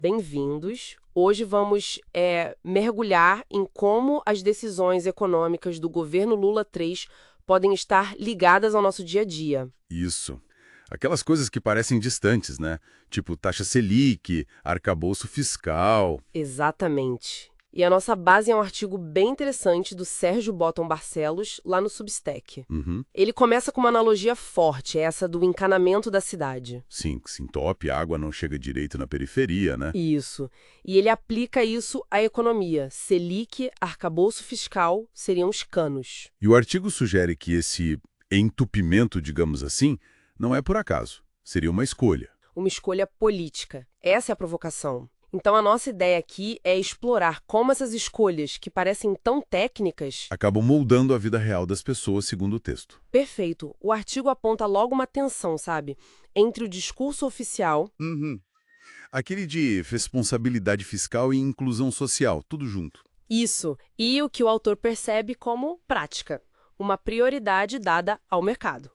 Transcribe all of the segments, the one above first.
Bem-vindos. Hoje vamos mergulhar em como as decisões econômicas do governo Lula III podem estar ligadas ao nosso dia a dia. Isso. Aquelas coisas que parecem distantes, né? Tipo taxa Selic, arcabouço fiscal. Exatamente. E a nossa base é um artigo bem interessante do Sérgio Botton Barcelos, lá no Substack. Uhum. Ele começa com uma analogia forte, essa do encanamento da cidade. Sim, que se entope, a água não chega direito na periferia, né? Isso. E ele aplica isso à economia. Selic, arcabouço fiscal seriam os canos. E o artigo sugere que esse entupimento, digamos assim, não é por acaso. Seria uma escolha. Uma escolha política. Essa é a provocação. Então, a nossa ideia aqui é explorar como essas escolhas, que parecem tão técnicas... Acabam moldando a vida real das pessoas, segundo o texto. Perfeito. O artigo aponta logo uma tensão, sabe? Entre o discurso oficial... Uhum. Aquele de responsabilidade fiscal e inclusão social, tudo junto. Isso. E o que o autor percebe como prática. Uma prioridade dada ao mercado.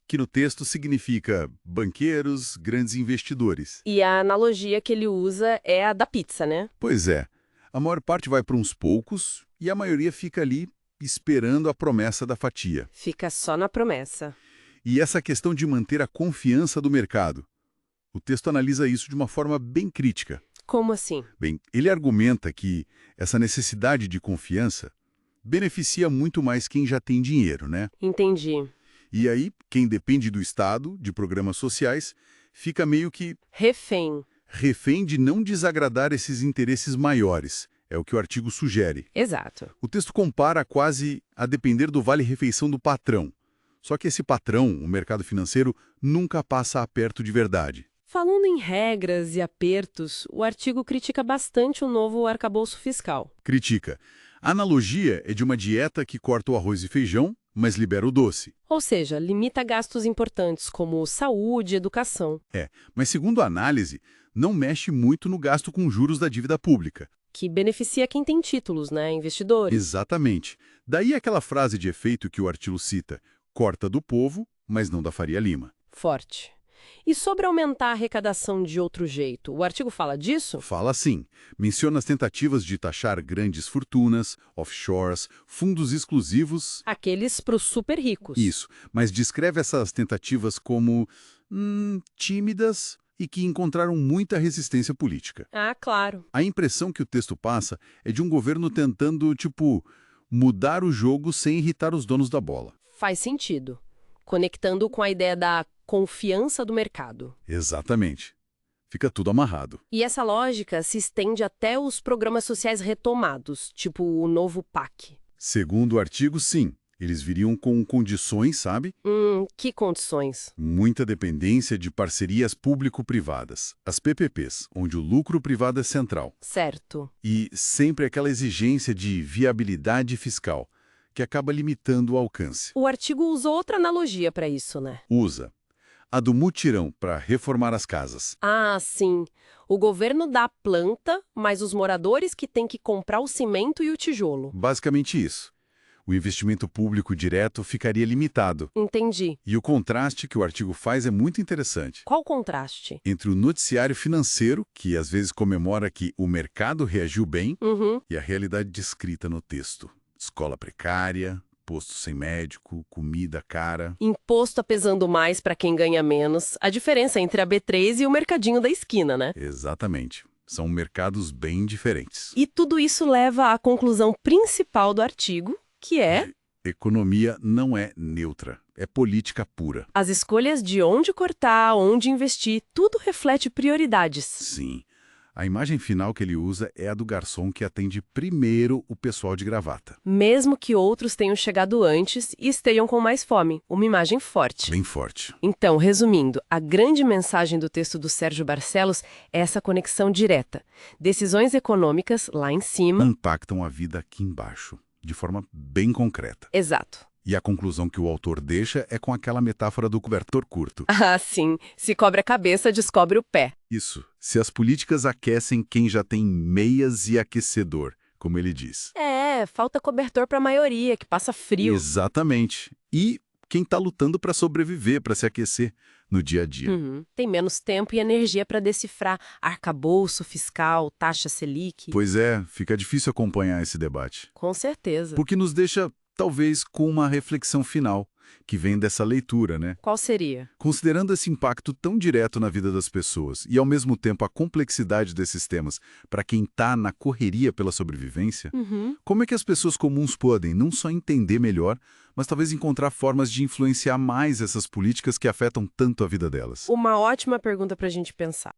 Que no texto significa banqueiros, grandes investidores. E a analogia que ele usa é a da pizza, né? Pois é, a maior parte vai para uns poucos e a maioria fica ali esperando a promessa da fatia. Fica só na promessa. E essa questão de manter a confiança do mercado. O texto analisa isso de uma forma bem crítica. Como assim? Bem, ele argumenta que essa necessidade de confiança beneficia muito mais quem já tem dinheiro, né? Entendi. E aí, quem depende do Estado, de programas sociais, fica meio que refém de não desagradar esses interesses maiores. É o que o artigo sugere. Exato. O texto compara quase a depender do vale-refeição do patrão. Só que esse patrão, o mercado financeiro, nunca passa aperto de verdade. Falando em regras e apertos, o artigo critica bastante o novo arcabouço fiscal. Critica. A analogia é de uma dieta que corta o arroz e feijão, mas libera o doce. Ou seja, limita gastos importantes como saúde e educação. Mas segundo a análise, não mexe muito no gasto com juros da dívida pública. Que beneficia quem tem títulos, né? Investidores. Exatamente. Daí aquela frase de efeito que o artigo cita, corta do povo, mas não da Faria Lima. Forte. E sobre aumentar a arrecadação de outro jeito, o artigo fala disso? Fala sim. Menciona as tentativas de taxar grandes fortunas, offshores, fundos exclusivos. Aqueles para os super ricos. Isso, mas descreve essas tentativas como tímidas e que encontraram muita resistência política. Ah, claro. A impressão que o texto passa é de um governo tentando, mudar o jogo sem irritar os donos da bola. Faz sentido. Conectando com a ideia da confiança do mercado. Exatamente. Fica tudo amarrado. E essa lógica se estende até os programas sociais retomados, tipo o novo PAC. Segundo o artigo, sim. Eles viriam com condições, sabe? Que condições? Muita dependência de parcerias público-privadas, as PPPs, onde o lucro privado é central. Certo. E sempre aquela exigência de viabilidade fiscal, que acaba limitando o alcance. O artigo usa outra analogia para isso, né? Usa a do mutirão para reformar as casas. Ah, sim. O governo dá a planta, mas os moradores que têm que comprar o cimento e o tijolo. Basicamente isso. O investimento público direto ficaria limitado. Entendi. E o contraste que o artigo faz é muito interessante. Qual o contraste? Entre o noticiário financeiro, que às vezes comemora que o mercado reagiu bem, e a realidade descrita no texto. Escola precária, posto sem médico, comida cara. Imposto pesando mais para quem ganha menos. A diferença entre a B3 e o mercadinho da esquina, né? Exatamente. São mercados bem diferentes. E tudo isso leva à conclusão principal do artigo, que é... Economia não é neutra, é política pura. As escolhas de onde cortar, onde investir, tudo reflete prioridades. Sim. A imagem final que ele usa é a do garçom que atende primeiro o pessoal de gravata. Mesmo que outros tenham chegado antes e estejam com mais fome. Uma imagem forte. Bem forte. Então, resumindo, a grande mensagem do texto do Sérgio Barcelos é essa conexão direta. Decisões econômicas, lá em cima... impactam a vida aqui embaixo, de forma bem concreta. Exato. E a conclusão que o autor deixa é com aquela metáfora do cobertor curto. Ah, sim. Se cobre a cabeça, descobre o pé. Isso. Se as políticas aquecem quem já tem meias e aquecedor, como ele diz. Falta cobertor para a maioria, que passa frio. Exatamente. E quem está lutando para sobreviver, para se aquecer no dia a dia. Tem menos tempo e energia para decifrar arcabouço fiscal, taxa Selic. Pois é, fica difícil acompanhar esse debate. Com certeza. Porque nos deixa, talvez, com uma reflexão final, que vem dessa leitura, né? Qual seria? Considerando esse impacto tão direto na vida das pessoas e, ao mesmo tempo, a complexidade desses temas para quem está na correria pela sobrevivência, como é que as pessoas comuns podem não só entender melhor, mas talvez encontrar formas de influenciar mais essas políticas que afetam tanto a vida delas? Uma ótima pergunta para a gente pensar.